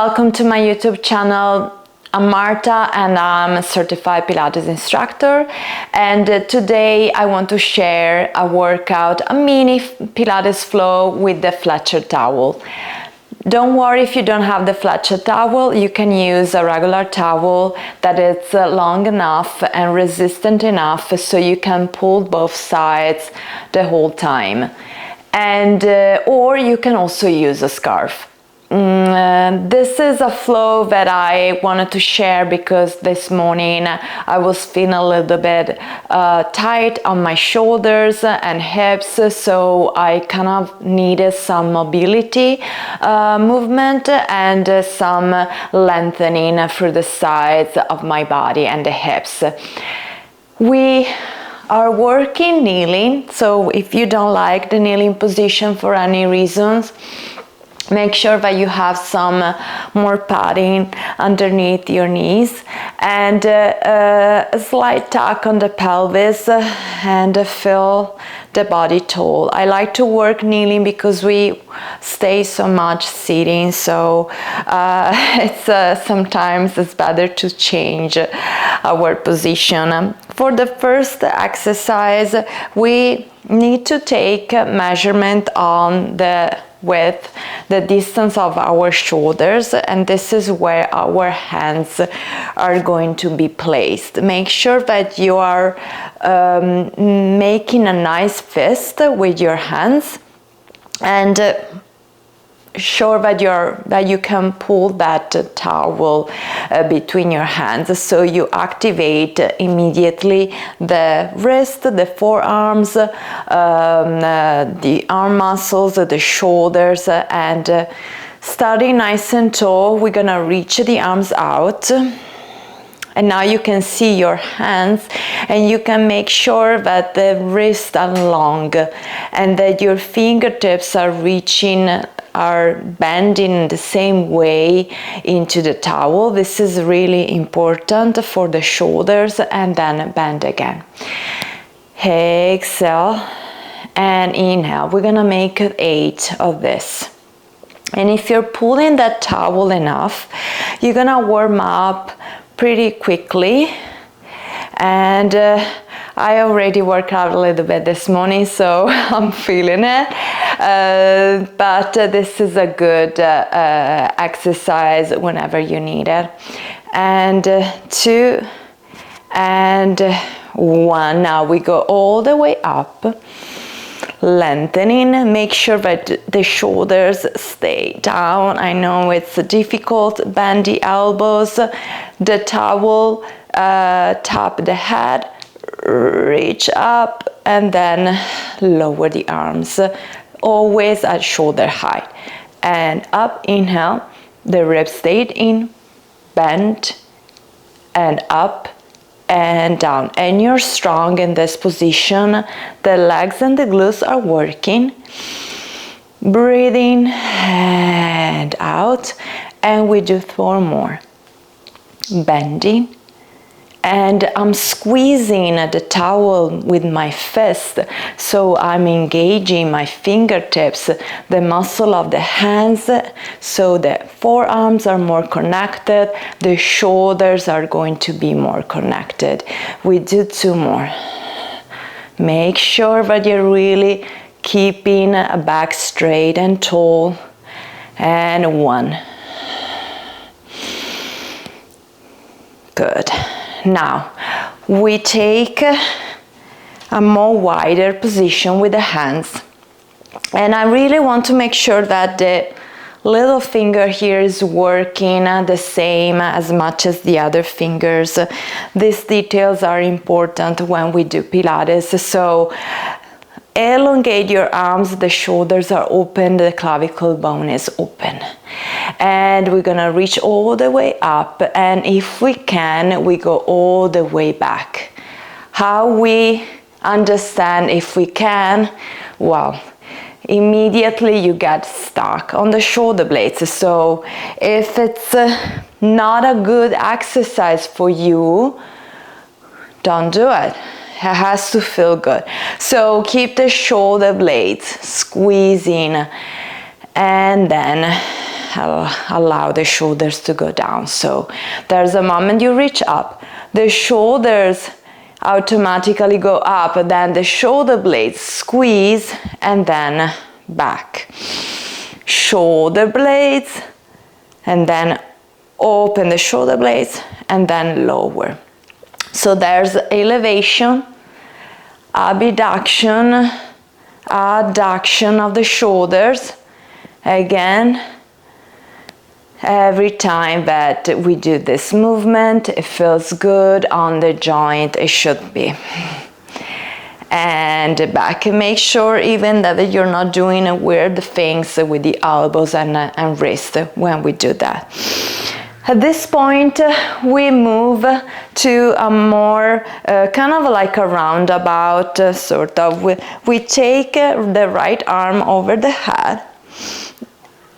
welcome to my YouTube channel. I'm Marta and I'm a certified Pilates instructor, and today I want to share a workout, a mini Pilates flow with the Fletcher Towel. Don't worry if you don't have the Fletcher Towel, you can use a regular towel that is long enough and resistant enough so you can pull both sides the whole time. And or you can also use a scarf. This is a flow that I wanted to share because this morning I was feeling a little bit tight on my shoulders and hips, so I kind of needed some mobility movement and some lengthening through the sides of my body and the hips. We are working kneeling, so if you don't like the kneeling position for any reasons, make sure that you have some more padding underneath your knees and a slight tuck on the pelvis and feel the body tall. I like to work kneeling because we stay so much sitting, so sometimes it's better to change our position. For the first exercise, we need to take a measurement on the width, the distance of our shoulders, and this is where our hands are going to be placed. Make sure that you are making a nice fist with your hands, and sure that you can pull that towel between your hands, so you activate immediately the wrist, the forearms, the arm muscles, the shoulders, and starting nice and tall, we're gonna reach the arms out. And now you can see your hands, and you can make sure that the wrists are long and that your fingertips are bending the same way into the towel. This is really important for the shoulders, and then bend again. Exhale and inhale. We're gonna make 8 of this. And if you're pulling that towel enough, you're gonna warm up pretty quickly. And I already worked out a little bit this morning, so I'm feeling it. But this is a good exercise whenever you need it. And 2 and 1. Now we go all the way up, lengthening. Make sure that the shoulders stay down. I know it's difficult. Bend the elbows, the towel, tap the head, reach up, and then lower the arms, always at shoulder height. And up, inhale, the ribs stayed in, bend, and up and down. And you're strong in this position. The legs and the glutes are working. Breathing and out. And we do 4 more. Bending. And I'm squeezing the towel with my fist, so I'm engaging my fingertips, the muscle of the hands, so the forearms are more connected, the shoulders are going to be more connected. We do 2 more. Make sure that you're really keeping a back straight and tall. And 1. Good. Now, we take a more wider position with the hands. And I really want to make sure that the little finger here is working the same as much as the other fingers. These details are important when we do Pilates. So, elongate your arms, the shoulders are open, the clavicle bone is open. And we're gonna reach all the way up, and if we can, we go all the way back. How we understand if we can? Well, immediately you get stuck on the shoulder blades. So if it's not a good exercise for you, don't do it. It has to feel good. So keep the shoulder blades squeezing, and then allow the shoulders to go down. So there's a moment you reach up, the shoulders automatically go up, then the shoulder blades squeeze, and then back. Shoulder blades, and then open the shoulder blades, and then lower. So there's elevation, abduction, adduction of the shoulders. Again, every time that we do this movement, it feels good on the joint, it should be. And back, make sure even that you're not doing weird things with the elbows and wrist when we do that. At this point, we move to a more kind of like a roundabout sort of. We take the right arm over the head,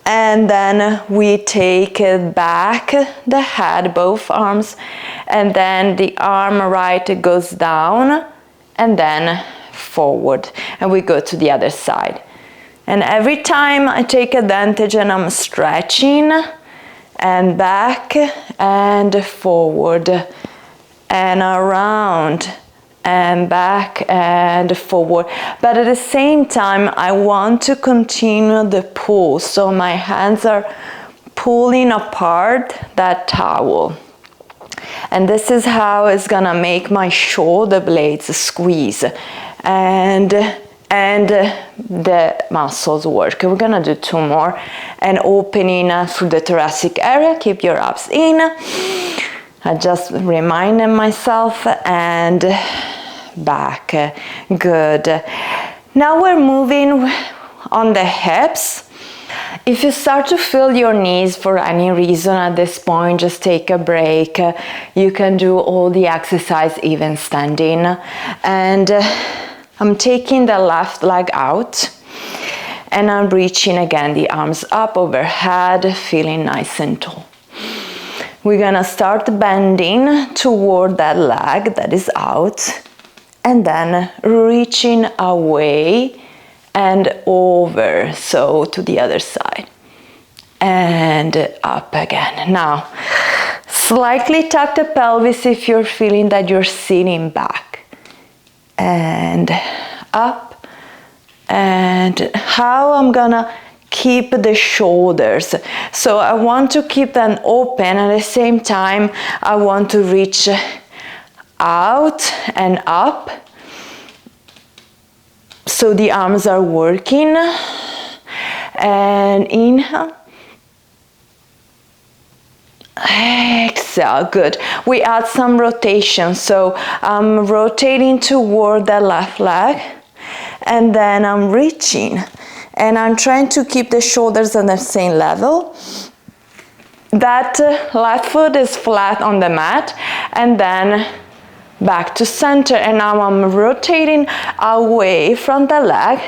and then we take back the head, both arms, and then the arm right goes down and then forward, and we go to the other side. And every time I take advantage and I'm stretching, and back and forward and around and back and forward, but at the same time I want to continue the pull, so my hands are pulling apart that towel, and this is how it's gonna make my shoulder blades squeeze and the muscles work. We're gonna do 2 more, and opening through the thoracic area. Keep your abs in. I just reminded myself, and back. Good. Now we're moving on the hips. If you start to feel your knees for any reason at this point, just take a break. You can do all the exercise even standing. And I'm taking the left leg out, and I'm reaching again the arms up overhead, feeling nice and tall. We're gonna start bending toward that leg that is out, and then reaching away and over, so to the other side, and up again. Now, slightly tuck the pelvis if you're feeling that you're sitting back, and up. And how I'm gonna keep the shoulders, so I want to keep them open, at the same time I want to reach out and up, so the arms are working. And inhale, exhale. Good. We add some rotation, so I'm rotating toward the left leg, and then I'm reaching, and I'm trying to keep the shoulders on the same level. That left foot is flat on the mat, and then back to center, and now I'm rotating away from the leg.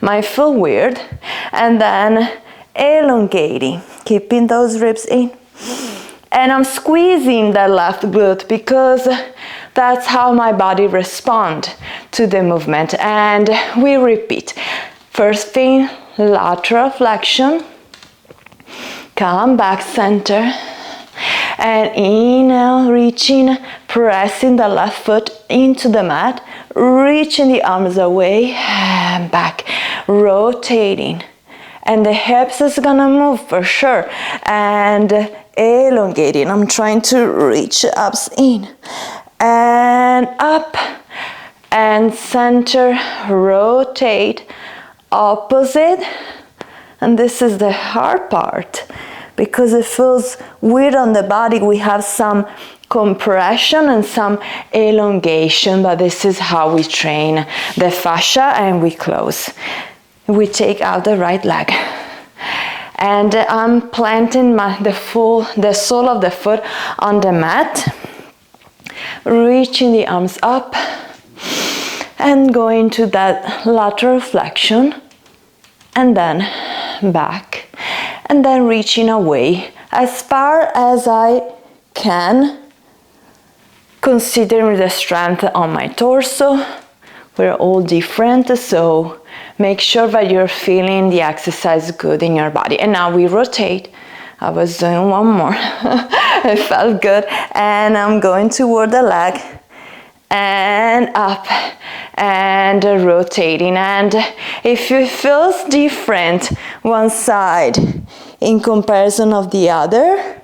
Might feel weird, and then elongating, keeping those ribs in. And I'm squeezing the left glute because that's how my body responds to the movement. And we repeat. First thing, lateral flexion. Come back center. And inhale, reaching, pressing the left foot into the mat, reaching the arms away and back, rotating. And the hips is gonna move for sure. And elongating. I'm trying to reach ups in and up and center, rotate, opposite. And this is the hard part because it feels weird on the body. We have some compression and some elongation, but this is how we train the fascia, and we close. We take out the right leg. And I'm planting the sole of the foot on the mat, reaching the arms up and going to that lateral flexion, and then back, and then reaching away as far as I can, considering the strength on my torso. We're all different, so make sure that you're feeling the exercise good in your body. And now we rotate I was doing one more. It felt good. And I'm going toward the leg and up and rotating. And if it feels different one side in comparison of the other,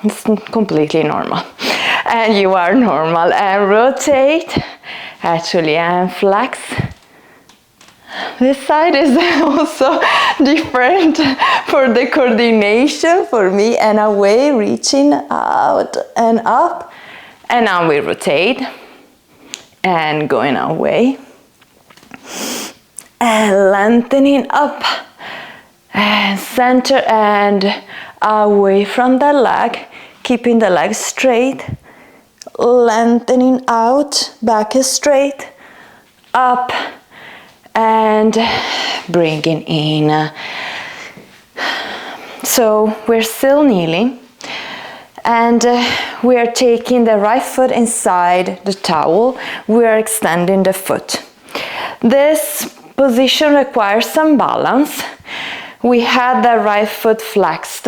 it's completely normal. And you are normal. And rotate, actually, and flex. This side is also different for the coordination for me, and away, reaching out and up. And now we rotate and going away and lengthening up and center and away from the leg, keeping the leg straight, lengthening out, back straight, up and bringing in. So we're still kneeling and we are taking the right foot inside the towel. We are extending the foot. This position requires some balance. We had the right foot flexed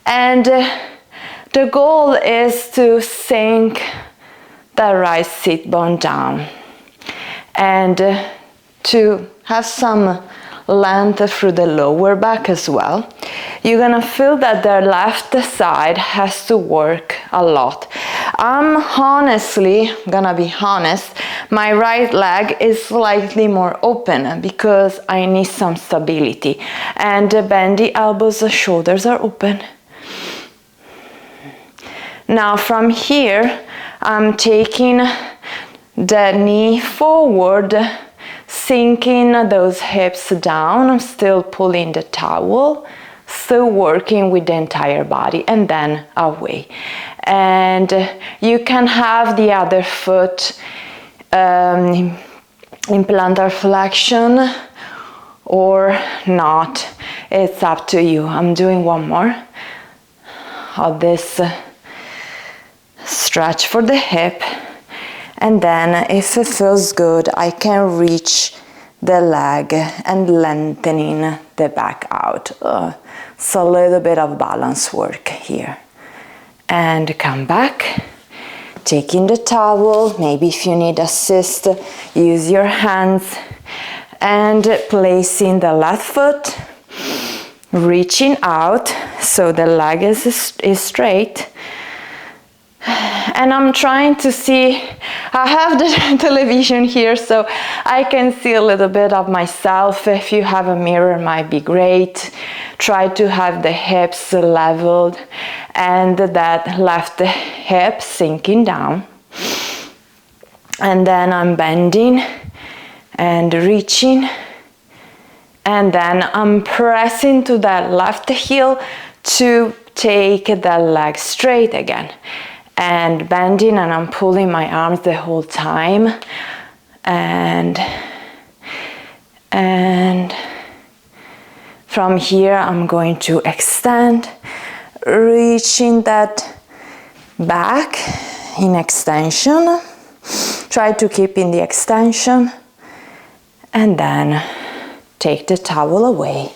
and the goal is to sink the right sit bone down and to have some length through the lower back as well. You're gonna feel that the left side has to work a lot. I'm honestly gonna be honest, my right leg is slightly more open because I need some stability, and bend the elbows, the shoulders are open. Now from here I'm taking the knee forward, sinking those hips down. I'm still pulling the towel, still working with the entire body, and then away. And you can have the other foot in plantar flexion or not. It's up to you. I'm doing one more of this stretch for the hip. And then if it feels good, I can reach the leg and lengthening the back out. So a little bit of balance work here. And come back, taking the towel, maybe if you need assist, use your hands, and placing the left foot, reaching out so the leg is straight. And I'm trying to see, I have the television here so I can see a little bit of myself. If you have a mirror, it might be great. Try to have the hips leveled and that left hip sinking down. And then I'm bending and reaching. And then I'm pressing to that left heel to take the leg straight again. And bending, and I'm pulling my arms the whole time, and from here I'm going to extend, reaching that back in extension. Try to keep in the extension, and then take the towel away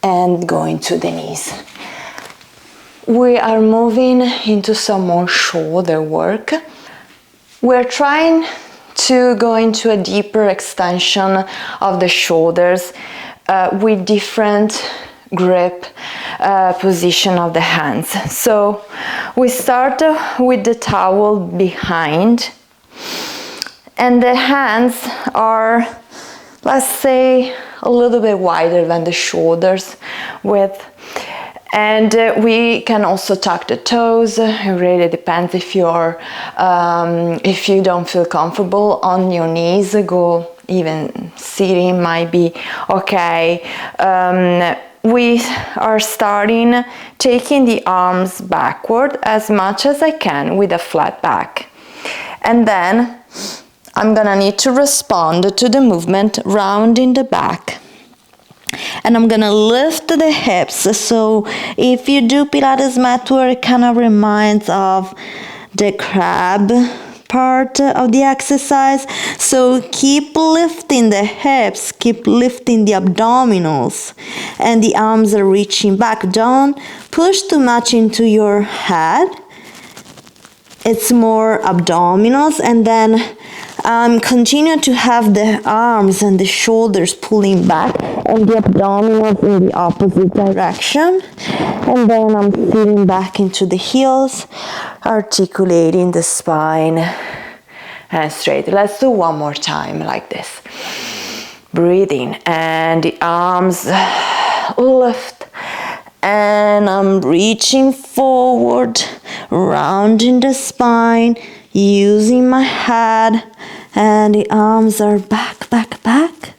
and going to the knees. We are moving into some more shoulder work. We're trying to go into a deeper extension of the shoulders with different grip position of the hands. So we start with the towel behind, and the hands are, let's say, a little bit wider than the shoulders width. And we can also tuck the toes. It really depends if if you don't feel comfortable on your knees, go even sitting might be okay. We are starting taking the arms backward as much as I can with a flat back. And then I'm gonna need to respond to the movement, rounding the back. And I'm gonna lift the hips. So if you do Pilates mat work, it kind of reminds of the crab part of the exercise. So keep lifting the hips, keep lifting the abdominals, and the arms are reaching back. Don't push too much into your head. It's more abdominals, and then continue to have the arms and the shoulders pulling back and the abdominals in the opposite direction. And then I'm sitting back into the heels, articulating the spine and straight. Let's do one more time like this. Breathing, and the arms lift, and I'm reaching forward, rounding the spine, using my head, and the arms are back, back, back.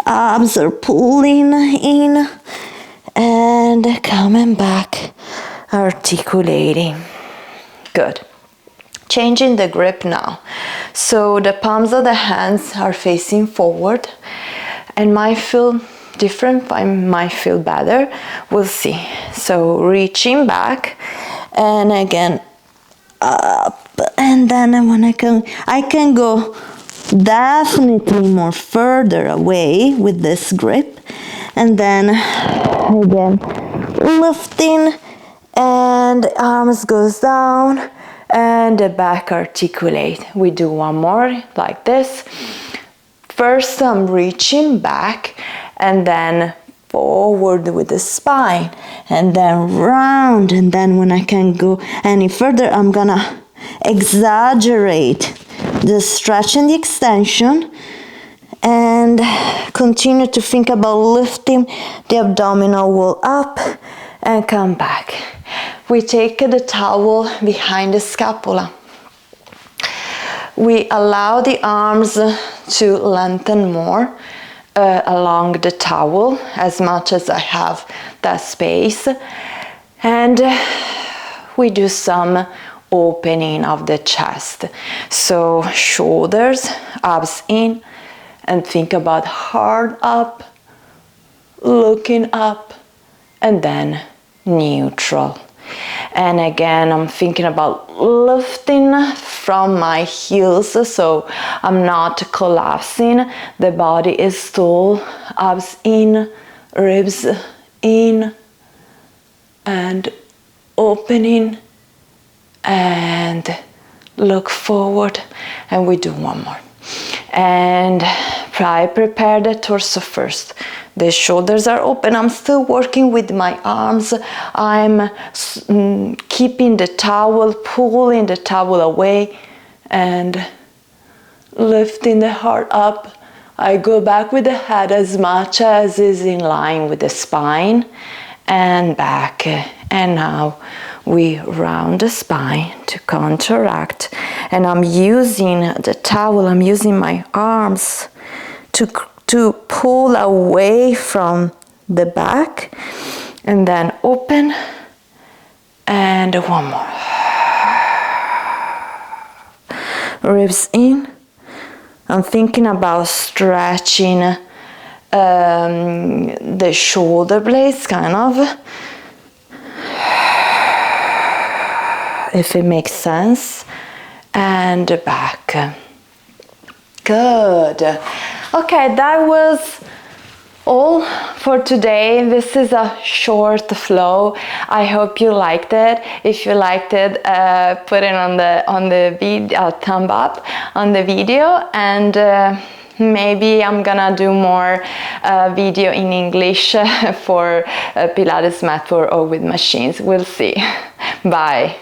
Arms are pulling in and coming back, articulating. Good. Changing the grip now. So the palms of the hands are facing forward, and might feel different, I might feel better. We'll see. So reaching back, and again up, and then when I can go definitely more further away with this grip, and then again lifting, and the arms goes down and the back articulate. We do one more like this. First I'm reaching back, and then forward with the spine, and then round, and then when I can go any further, I'm gonna exaggerate the stretch and the extension, and continue to think about lifting the abdominal wall up and come back. We take the towel behind the scapula. We allow the arms to lengthen more along the towel as much as I have that space, and we do some opening of the chest. So shoulders, abs in, and think about heart up, looking up, and then neutral. And again, I'm thinking about lifting from my heels, so I'm not collapsing. The body is tall, abs in, ribs in, and opening, and look forward. And we do one more. And I prepare the torso first. The shoulders are open. I'm still working with my arms. I'm keeping the towel, pulling the towel away, and lifting the heart up. I go back with the head as much as is in line with the spine, and back. And now we round the spine to counteract. And I'm using the towel, I'm using my arms to pull away from the back, and then open, and one more. Ribs in. I'm thinking about stretching the shoulder blades, kind of, if it makes sense, and back. Good. Okay, that was all for today. This is a short flow. I hope you liked it. If you liked it, put it on the video, thumb up on the video, and maybe I'm gonna do more video in English for Pilates mat or with machines. We'll see. Bye.